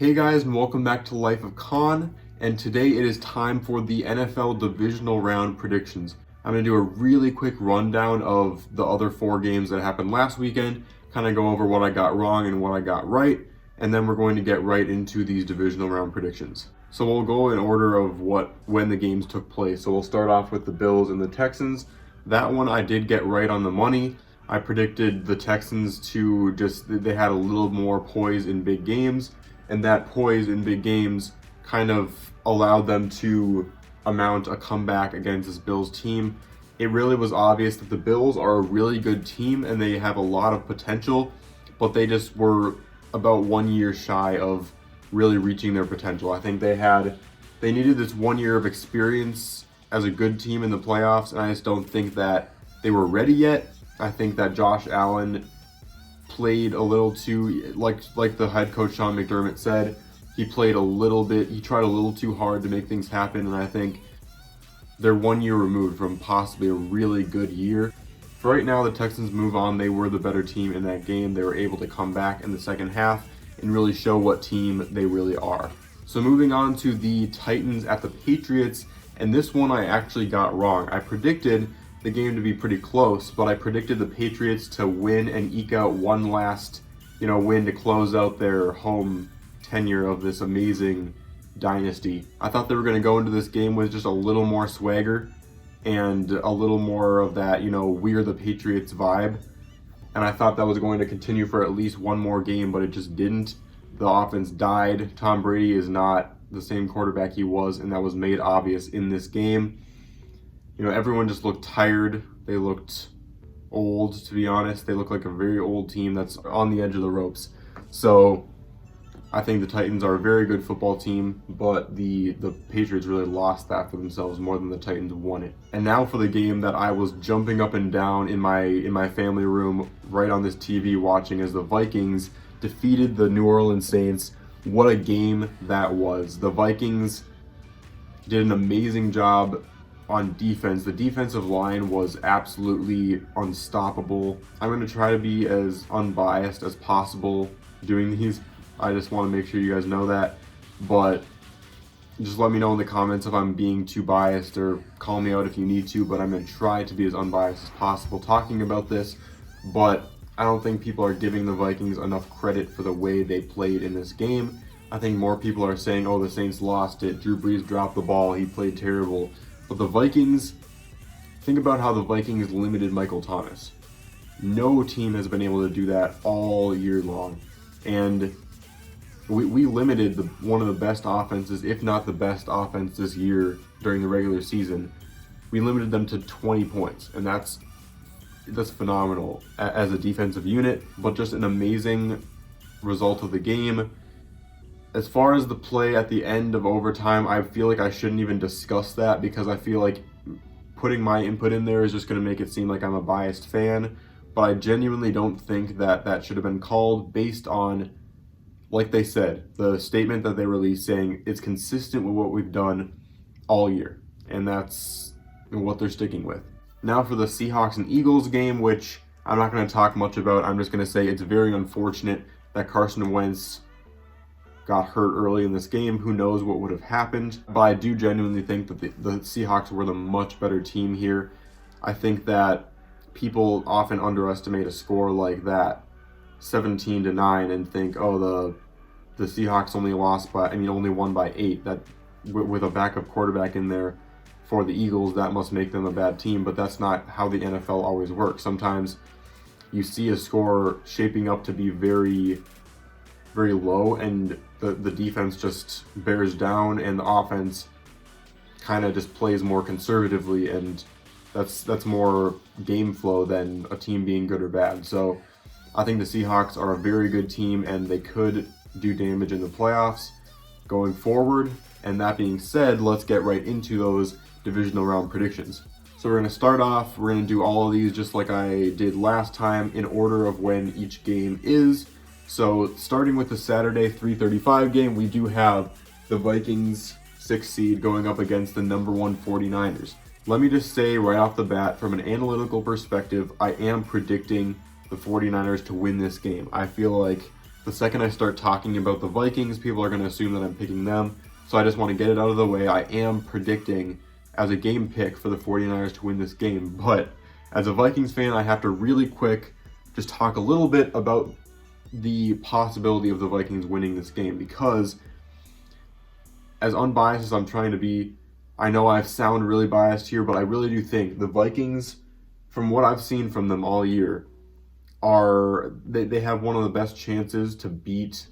Hey guys, and welcome back to Life of Con, and today it is time for the NFL Divisional Round predictions. I'm going to do a really quick rundown of the other 4 games that happened last weekend, kind of go over what I got wrong and what I got right, and then we're going to get right into these Divisional Round predictions. So we'll go in order of when the games took place. So we'll start off with the Bills and the Texans. That one I did get right on the money. I predicted the Texans to they had a little more poise in big games. And that poise in big games kind of allowed them to mount a comeback against this Bills team. It really was obvious that the Bills are a really good team and they have a lot of potential, but they just were about 1 year shy of really reaching their potential. I think they needed this 1 year of experience as a good team in the playoffs, and I just don't think that they were ready yet. I think that Josh Allen played a little too, like the head coach Sean McDermott said, he tried a little too hard to make things happen, and I think they're 1 year removed from possibly a really good year. For right now, the Texans move on. They were the better team in that game. They were able to come back in the second half and really show what team they really are. So moving on to the Titans at the Patriots, and this one I actually got wrong. I predicted the game to be pretty close, but I predicted the Patriots to win and eke out one last, win to close out their home tenure of this amazing dynasty. I thought they were going to go into this game with just a little more swagger and a little more of that, we're the Patriots vibe. And I thought that was going to continue for at least one more game, but it just didn't. The offense died. Tom Brady is not the same quarterback he was, and that was made obvious in this game. Everyone just looked tired. They looked old, to be honest. They look like a very old team that's on the edge of the ropes. So I think the Titans are a very good football team, but the Patriots really lost that for themselves more than the Titans won it. And now for the game that I was jumping up and down in my family room right on this TV watching as the Vikings defeated the New Orleans Saints. What a game that was. The Vikings did an amazing job on defense. The defensive line was absolutely unstoppable. I'm going to try to be as unbiased as possible doing these. I just want to make sure you guys know that. But just let me know in the comments if I'm being too biased, or call me out if you need to, but I'm going to try to be as unbiased as possible talking about this. But I don't think people are giving the Vikings enough credit for the way they played in this game. I think more people are saying, oh, the Saints lost it. Drew Brees dropped the ball. He played terrible. But the Vikings, think about how the Vikings limited Michael Thomas. No team has been able to do that all year long. And we limited one of the best offenses, if not the best offense this year during the regular season. We limited them to 20 points, and that's phenomenal as a defensive unit, but just an amazing result of the game. As far as the play at the end of overtime, I feel like I shouldn't even discuss that, because I feel like putting my input in there is just going to make it seem like I'm a biased fan. But I genuinely don't think that should have been called, based on, like they said, the statement that they released saying it's consistent with what we've done all year. And that's what they're sticking with. Now for the Seahawks and Eagles game, which I'm not going to talk much about. I'm just going to say it's very unfortunate that Carson Wentz got hurt early in this game. Who knows what would have happened? But I do genuinely think that the Seahawks were the much better team here. I think that people often underestimate a score like that, 17-9, and think, oh, the Seahawks only won by 8. That with a backup quarterback in there for the Eagles, that must make them a bad team. But that's not how the NFL always works. Sometimes you see a score shaping up to be very, very low, and the defense just bears down, and the offense kind of just plays more conservatively, and that's more game flow than a team being good or bad. So I think the Seahawks are a very good team, and they could do damage in the playoffs going forward. And that being said, let's get right into those divisional round predictions. So we're going to start off, we're going to do all of these just like I did last time, in order of when each game is. So starting with the Saturday 3:35 game, we do have the Vikings 6th seed going up against the number 1 49ers. Let me just say right off the bat, from an analytical perspective, I am predicting the 49ers to win this game. I feel like The second I start talking about the Vikings, people are going to assume that I'm picking them. So I just want to get it out of the way. I am predicting as a game pick for the 49ers to win this game. But as a Vikings fan, I have to really quick just talk a little bit about the possibility of the Vikings winning this game, because as unbiased as I'm trying to be, I know I sound really biased here, but I really do think the Vikings, from what I've seen from them all year, they have one of the best chances to beat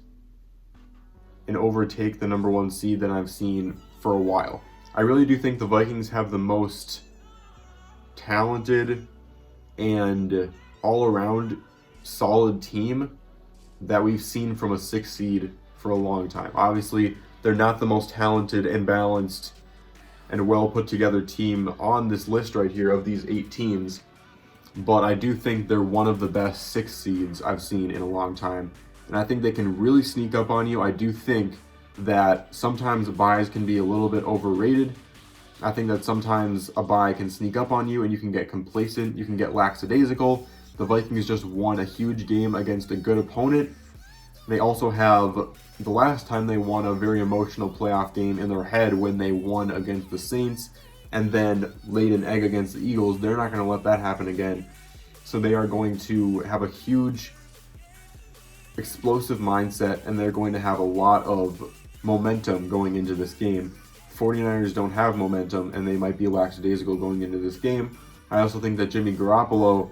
and overtake the number one seed that I've seen for a while. I really do think the Vikings have the most talented and all-around solid team that we've seen from a 6 seed for a long time. Obviously, they're not the most talented and balanced and well put together team on this list right here of these 8 teams, but I do think they're one of the best 6 seeds I've seen in a long time, and I think they can really sneak up on you. I do think that sometimes buys can be a little bit overrated. I think that sometimes a buy can sneak up on you and you can get complacent, you can get lackadaisical. The Vikings just won a huge game against a good opponent. They also have, the last time they won a very emotional playoff game in their head when they won against the Saints and then laid an egg against the Eagles. They're not going to let that happen again. So they are going to have a huge explosive mindset, and they're going to have a lot of momentum going into this game. 49ers don't have momentum, and they might be lackadaisical going into this game. I also think that Jimmy Garoppolo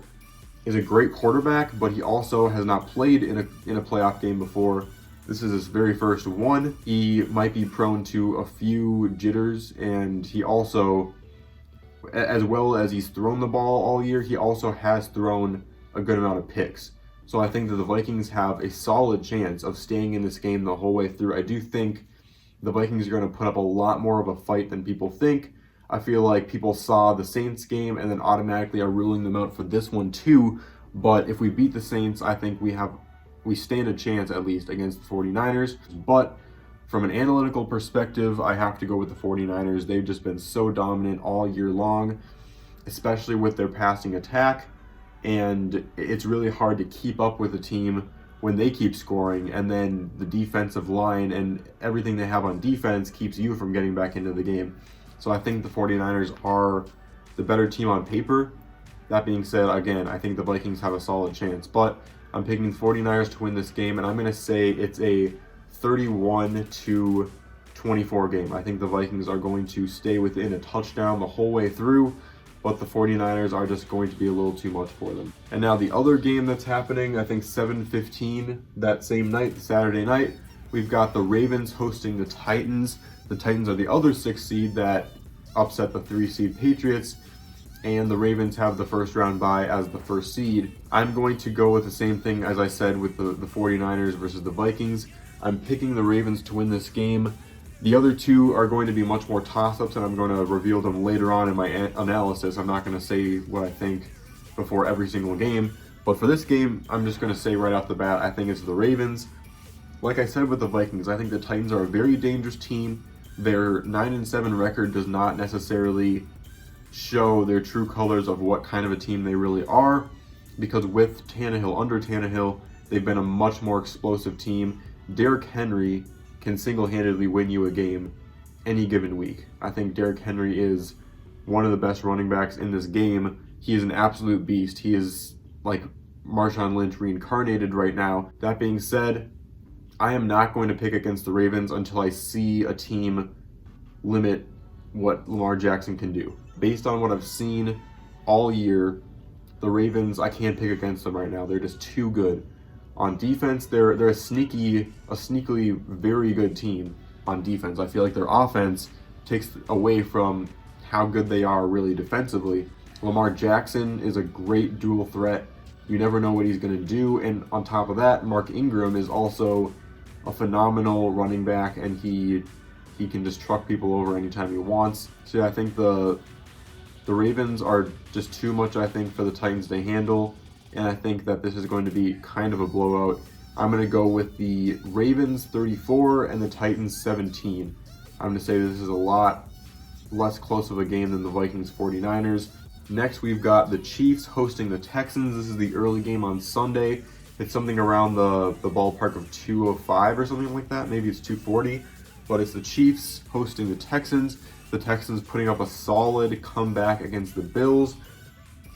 is a great quarterback, but he also has not played in a playoff game before. This is his very first one. He might be prone to a few jitters, and he also, as well as he's thrown the ball all year, he also has thrown a good amount of picks. So I think that the Vikings have a solid chance of staying in this game the whole way through. I do think the Vikings are going to put up a lot more of a fight than people think. I feel like people saw the Saints game and then automatically are ruling them out for this one too. But if we beat the Saints, I think we stand a chance at least against the 49ers. But from an analytical perspective, I have to go with the 49ers. They've just been so dominant all year long, especially with their passing attack. And it's really hard to keep up with a team when they keep scoring, and then the defensive line and everything they have on defense keeps you from getting back into the game. So I think the 49ers are the better team on paper. That being said, again, I think the Vikings have a solid chance, but I'm picking the 49ers to win this game, and I'm going to say it's a 31-24 game. I think the Vikings are going to stay within a touchdown the whole way through, but the 49ers are just going to be a little too much for them. And now the other game that's happening, I think 7:15 that same night, Saturday night, we've got the Ravens hosting the Titans. The Titans are the other 6 seed that upset the 3 seed Patriots, and the Ravens have the first round bye as the 1st seed. I'm going to go with the same thing as I said with the 49ers versus the Vikings. I'm picking the Ravens to win this game. The other two are going to be much more toss-ups, and I'm going to reveal them later on in my analysis. I'm not going to say what I think before every single game. But for this game, I'm just going to say right off the bat, I think it's the Ravens. Like I said with the Vikings, I think the Titans are a very dangerous team. Their 9-7 record does not necessarily show their true colors of what kind of a team they really are, because with Tannehill, under Tannehill, they've been a much more explosive team. Derrick Henry can single-handedly win you a game any given week. I think Derrick Henry is one of the best running backs in this game. He is an absolute beast. He is like Marshawn Lynch reincarnated right now. That being said, I am not going to pick against the Ravens until I see a team limit what Lamar Jackson can do. Based on what I've seen all year, the Ravens, I can't pick against them right now. They're just too good. On defense, they're a sneakily very good team on defense. I feel like their offense takes away from how good they are really defensively. Lamar Jackson is a great dual threat. You never know what he's going to do. And on top of that, Mark Ingram is also a phenomenal running back, and he can just truck people over anytime he wants. So yeah, I think the Ravens are just too much, I think, for the Titans to handle. And I think that this is going to be kind of a blowout. I'm going to go with the Ravens 34 and the Titans 17. I'm going to say this is a lot less close of a game than the Vikings 49ers. Next, we've got the Chiefs hosting the Texans. This is the early game on Sunday. It's something around the ballpark of 205 or something like that. Maybe it's 240. But it's the Chiefs hosting the Texans. The Texans putting up a solid comeback against the Bills.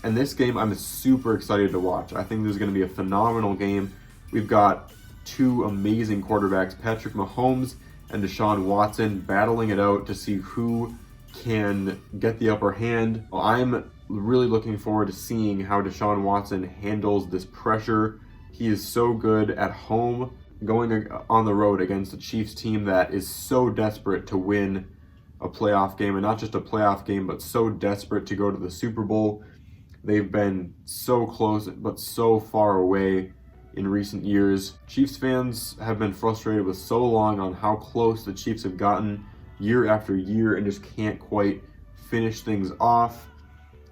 And this game I'm super excited to watch. I think this is going to be a phenomenal game. We've got two amazing quarterbacks, Patrick Mahomes and Deshaun Watson, battling it out to see who can get the upper hand. I'm really looking forward to seeing how Deshaun Watson handles this pressure. He is so good at home, going on the road against a Chiefs team that is so desperate to win a playoff game, and not just a playoff game, but so desperate to go to the Super Bowl. They've been so close, but so far away in recent years. Chiefs fans have been frustrated with so long on how close the Chiefs have gotten year after year and just can't quite finish things off.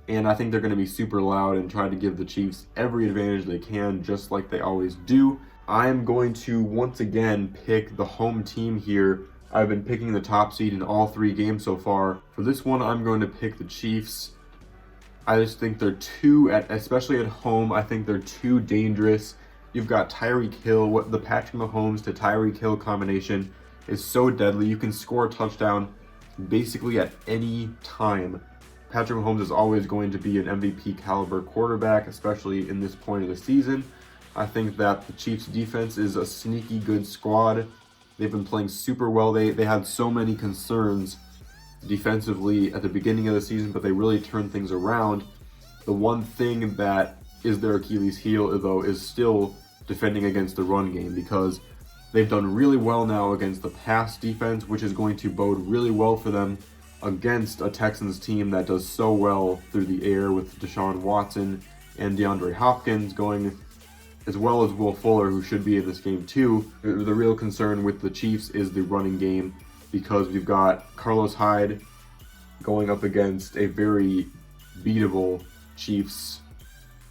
And I think they're going to be super loud and try to give the Chiefs every advantage they can, just like they always do. I'm going to once again pick the home team here. I've been picking the top seed in all three games so far. For this one, I'm going to pick the Chiefs. I just think they're especially at home, I think they're too dangerous. You've got Tyreek Hill. The Patrick Mahomes to Tyreek Hill combination is so deadly. You can score a touchdown basically at any time. Patrick Mahomes is always going to be an MVP caliber quarterback, especially in this point of the season. I think that the Chiefs defense is a sneaky good squad. They've been playing super well. They had so many concerns defensively at the beginning of the season, but they really turned things around. The one thing that is their Achilles heel, though, is still defending against the run game, because they've done really well now against the pass defense, which is going to bode really well for them against a Texans team that does so well through the air with Deshaun Watson and DeAndre Hopkins going, as well as Will Fuller, who should be in this game too. The real concern with the Chiefs is the running game, because we've got Carlos Hyde going up against a very beatable Chiefs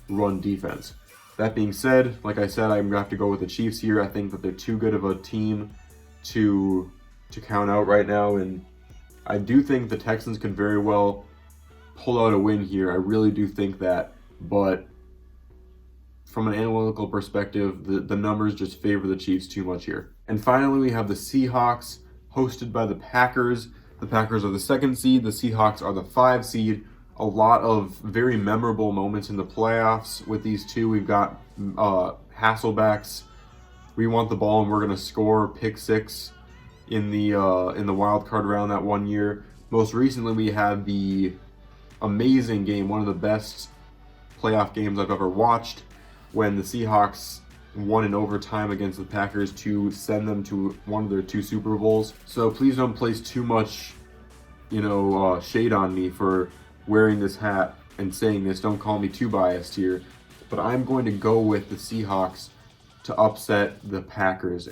run defense. That being said, like I said, I'm going to have to go with the Chiefs here. I think that they're too good of a team to count out right now, and I do think the Texans could very well pull out a win here. I really do think that, but from an analytical perspective, the numbers just favor the Chiefs too much here. And finally, we have the Seahawks hosted by the Packers. The Packers are the 2nd seed. The Seahawks are the 5 seed. A lot of very memorable moments in the playoffs with these two. We've got Hasselbeck's "we want the ball and we're going to score" pick 6 in the wild card round that one year. Most recently, we had the amazing game, one of the best playoff games I've ever watched, when the Seahawks won in overtime against the Packers to send them to one of their 2 Super Bowls. So please don't place too much, shade on me for wearing this hat and saying this. Don't call me too biased here, but I'm going to go with the Seahawks to upset the Packers.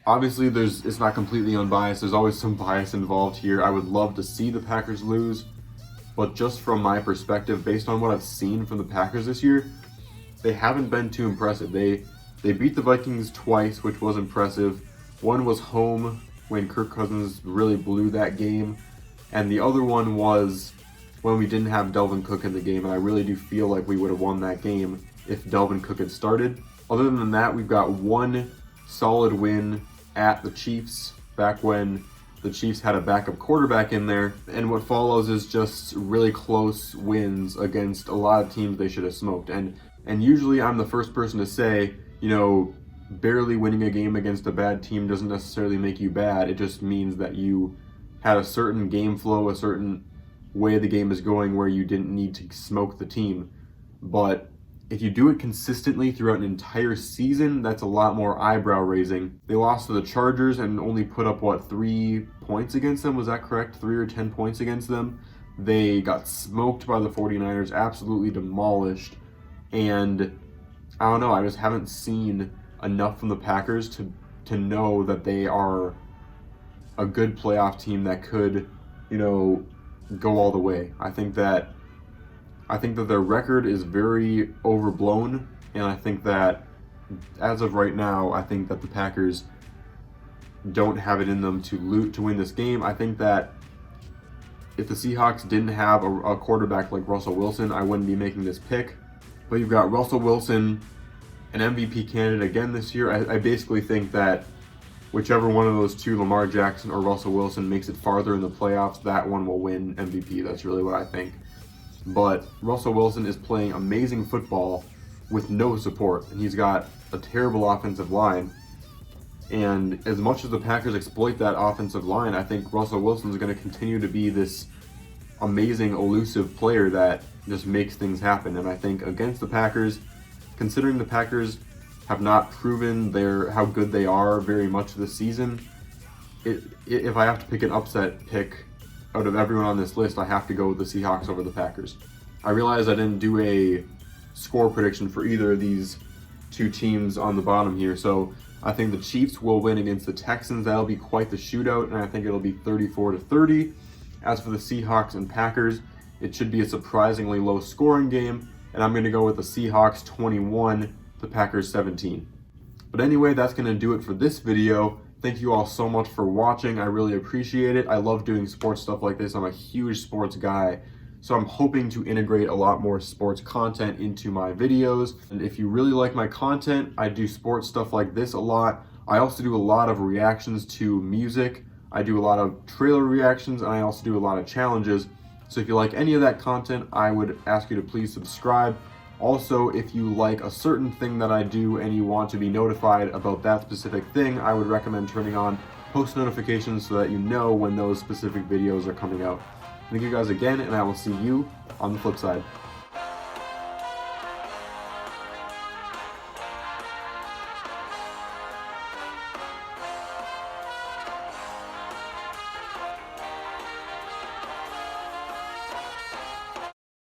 Obviously, it's not completely unbiased. There's always some bias involved here. I would love to see the Packers lose, but just from my perspective, based on what I've seen from the Packers this year, they haven't been too impressive. They beat the Vikings twice, which was impressive. One was home when Kirk Cousins really blew that game, and the other one was when we didn't have Dalvin Cook in the game, and I really do feel like we would have won that game if Dalvin Cook had started. Other than that, we've got one solid win at the Chiefs, back when the Chiefs had a backup quarterback in there, and what follows is just really close wins against a lot of teams they should have smoked. And usually I'm the first person to say, barely winning a game against a bad team doesn't necessarily make you bad. It just means that you had a certain game flow, a certain way the game is going where you didn't need to smoke the team. But if you do it consistently throughout an entire season, that's a lot more eyebrow raising. They lost to the Chargers and only put up 3 points against them? Was that correct? 3 or 10 points against them. They got smoked by the 49ers, absolutely demolished. And I don't know, I just haven't seen enough from the Packers to know that they are a good playoff team that could, go all the way. I think that their record is very overblown, and I think that as of right now, I think that the Packers don't have it in them to win this game. I think that if the Seahawks didn't have a quarterback like Russell Wilson, I wouldn't be making this pick. But you've got Russell Wilson an MVP candidate again this year. I basically think that whichever one of those two, Lamar Jackson or Russell Wilson, makes it farther in the playoffs, that one will win MVP. That's really what I think. But Russell Wilson is playing amazing football with no support, and he's got a terrible offensive line. And as much as the Packers exploit that offensive line, I think Russell Wilson is going to continue to be this amazing, elusive player that just makes things happen. And I think against the Packers, considering the Packers have not proven how good they are very much this season, if I have to pick an upset pick out of everyone on this list, I have to go with the Seahawks over the Packers. I realize I didn't do a score prediction for either of these two teams on the bottom here, so I think the Chiefs will win against the Texans. That'll be quite the shootout, and I think it'll be 34-30. As for the Seahawks and Packers, it should be a surprisingly low scoring game, and I'm going to go with the Seahawks 21, the Packers 17. But anyway, that's going to do it for this video. Thank you all so much for watching. I really appreciate it. I love doing sports stuff like this. I'm a huge sports guy, so I'm hoping to integrate a lot more sports content into my videos. And if you really like my content, I do sports stuff like this a lot. I also do a lot of reactions to music. I do a lot of trailer reactions, and I also do a lot of challenges. So if you like any of that content, I would ask you to please subscribe. Also, if you like a certain thing that I do and you want to be notified about that specific thing, I would recommend turning on post notifications so that you know when those specific videos are coming out. Thank you guys again, and I will see you on the flip side.